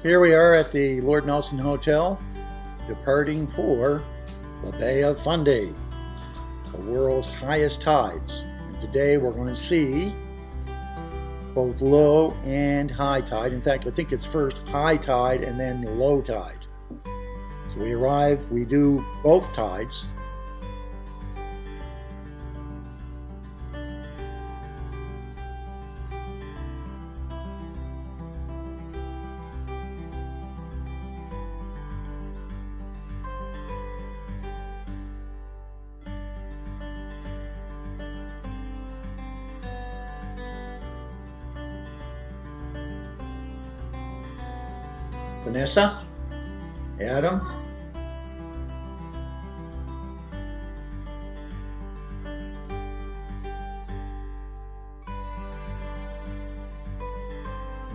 Here we are at the Lord Nelson Hotel, departing for the Bay of Fundy, the world's highest tides. And today we're going to see both low and high tide. In fact, I think it's first high tide and then low tide. So we arrive, we do both tides. Vanessa, Adam,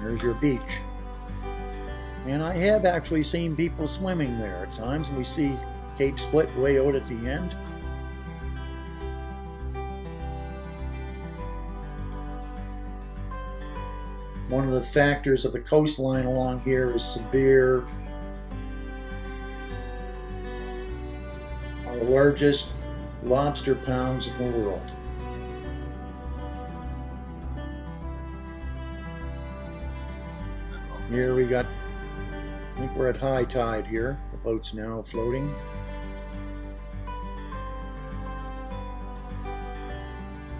there's your beach. And I have actually seen people swimming there at times. We see Cape Split way out at the end. One of the factors of the coastline along here is severe, the largest lobster pounds in the world. Here we got, I think we're at high tide here. The boat's now floating.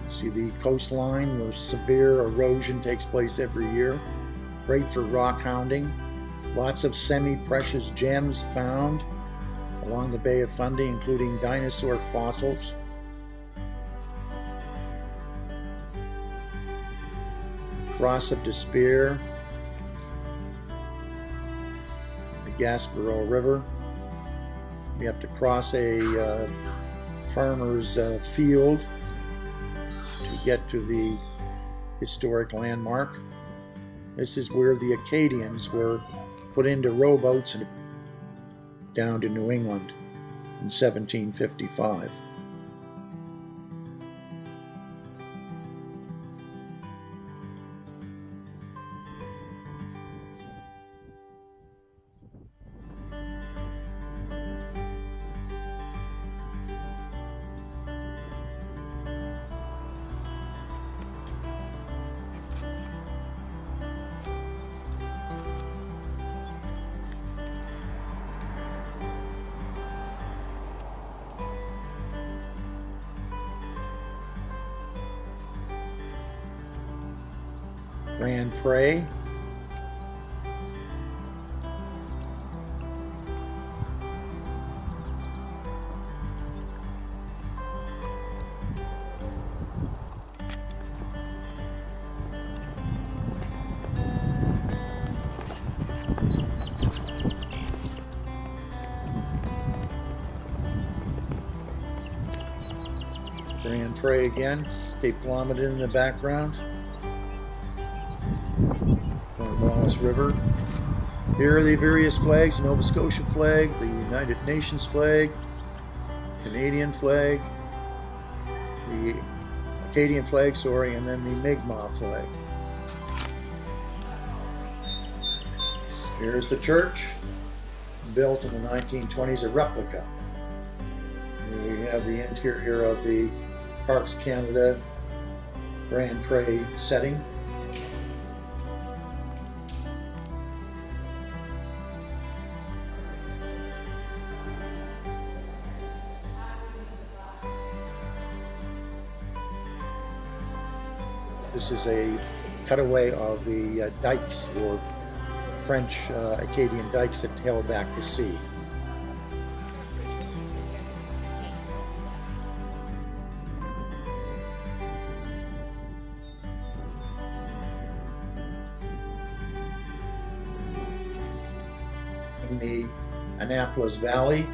See the coastline where severe erosion takes place every year. Great for rock hounding. Lots of semi-precious gems found along the Bay of Fundy, including dinosaur fossils. Cross of Despair, the Gaspereau River. We have to cross a farmer's field to get to the historic landmark. This is where the Acadians were put into rowboats and down to New England in 1755. Grand Pré. Grand Pré again. Cape Plummet in the background. River. Here are the various flags: the Nova Scotia flag, the United Nations flag, Canadian flag, the Acadian flag, and then the Mi'kmaq flag. Here's the church, built in the 1920s, a replica. And we have the interior of the Parks Canada Grand Pré setting. This is a cutaway of the dikes, or French Acadian dikes that held back the sea. In the Annapolis Valley,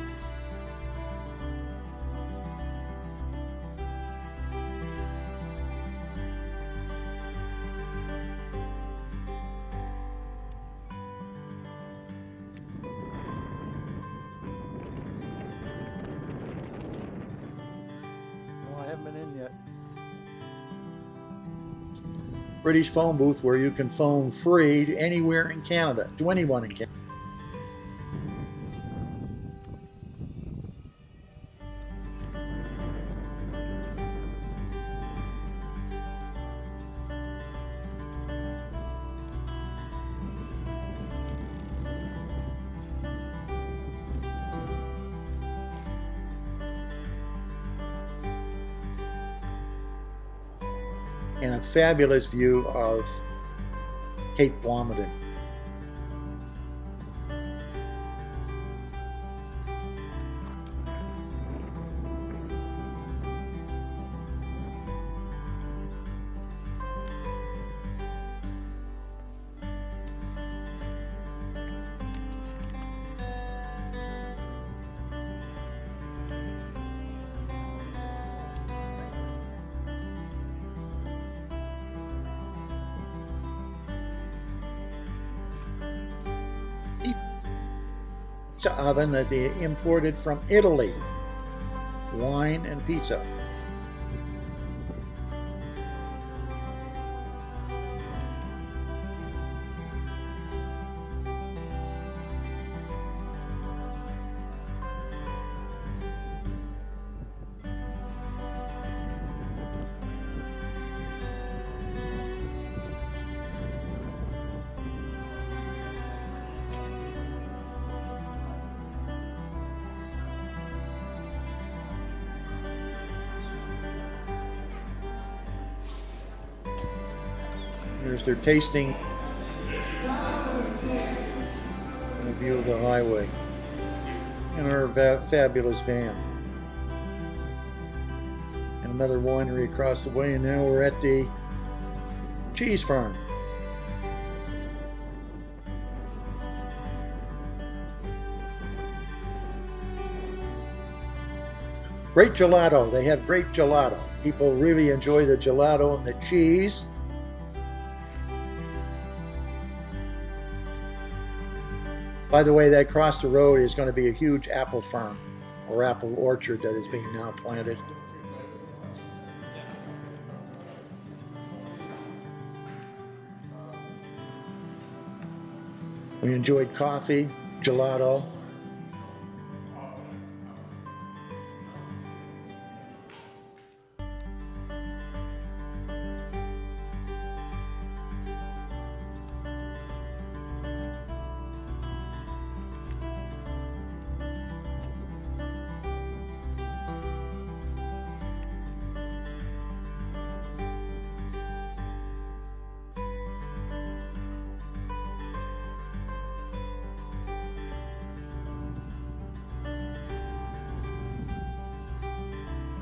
haven't been in yet. British phone booth where you can phone free to anywhere in Canada, to anyone in Canada. And a fabulous view of Cape Blomidon. Pizza oven that they imported from Italy. Wine and pizza. Here's their tasting and a view of the highway and our fabulous van. And another winery across the way, and now we're at the cheese farm. Great gelato. They have great gelato. People really enjoy the gelato and the cheese. By the way, that across the road is going to be a huge apple farm or apple orchard that is being now planted. We enjoyed coffee, gelato.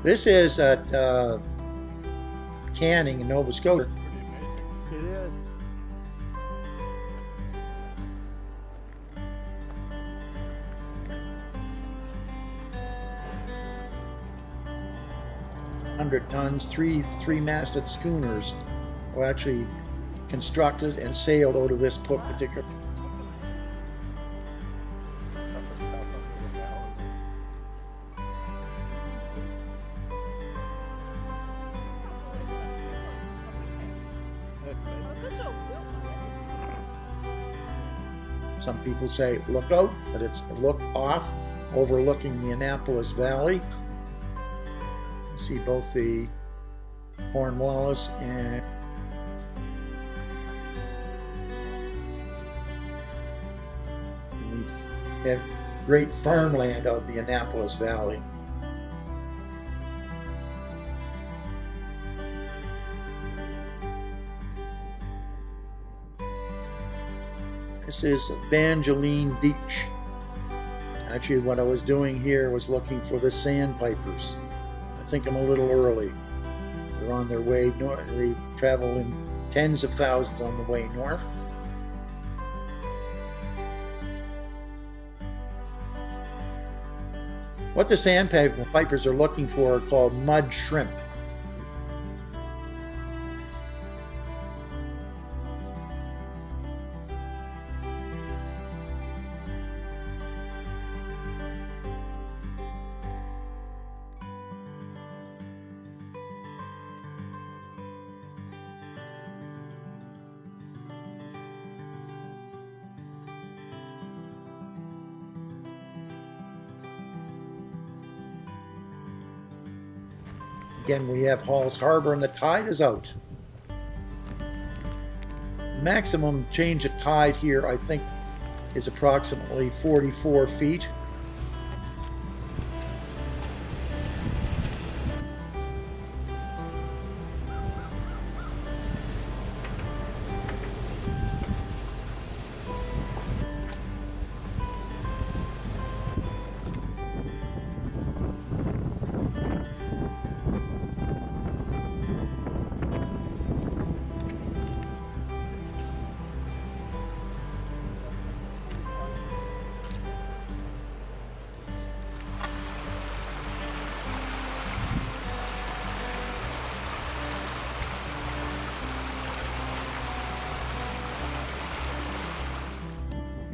This is at Canning in Nova Scotia. It is. Tons, three-masted schooners were actually constructed and sailed out of this particular. Some people say look out, but it's look off, overlooking the Annapolis Valley. You see both the Cornwallis and the great farmland of the Annapolis Valley. This is Evangeline Beach. Actually, what I was doing here was looking for the sandpipers. I think I'm a little early. They're on their way north. They travel in tens of thousands on the way north. What the sandpipers are looking for are called mud shrimp. Again, we have Hall's Harbor and the tide is out. Maximum change of tide here, I think, is approximately 44 feet.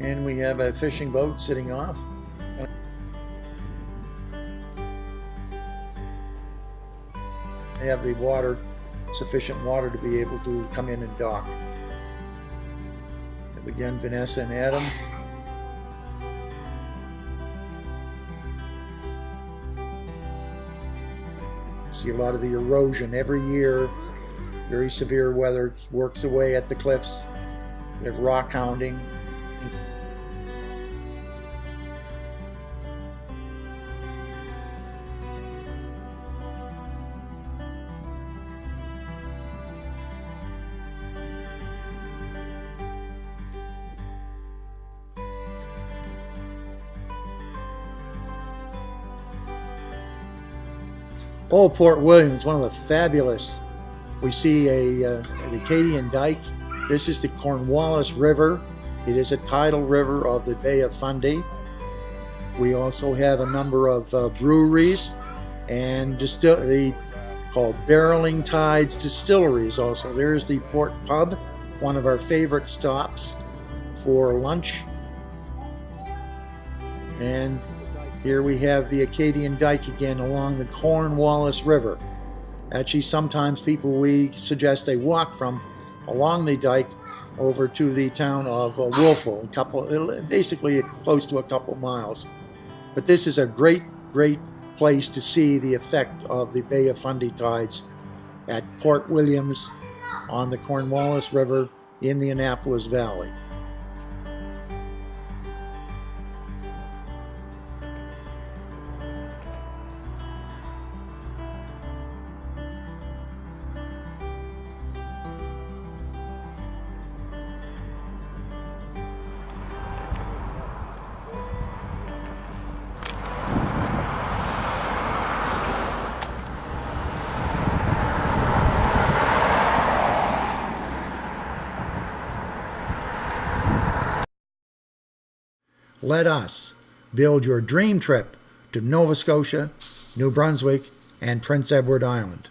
And we have a fishing boat sitting off. They have the water, sufficient water to be able to come in and dock. And again, Vanessa and Adam. See a lot of the erosion every year. Very severe weather works away at the cliffs. We have rock hounding. Old Port William is one of the fabulous. We see an Acadian dike. This is the Cornwallis River. It is a tidal river of the Bay of Fundy. We also have a number of breweries and called Barreling Tides distilleries also. There's the Port Pub, one of our favorite stops for lunch. And here we have the Acadian dike again along the Cornwallis River. Actually, sometimes we suggest they walk from along the dike over to the town of Wolfville, basically close to a couple miles. But this is a great place to see the effect of the Bay of Fundy tides at Port Williams on the Cornwallis River in the Annapolis Valley. Let us build your dream trip to Nova Scotia, New Brunswick, and Prince Edward Island.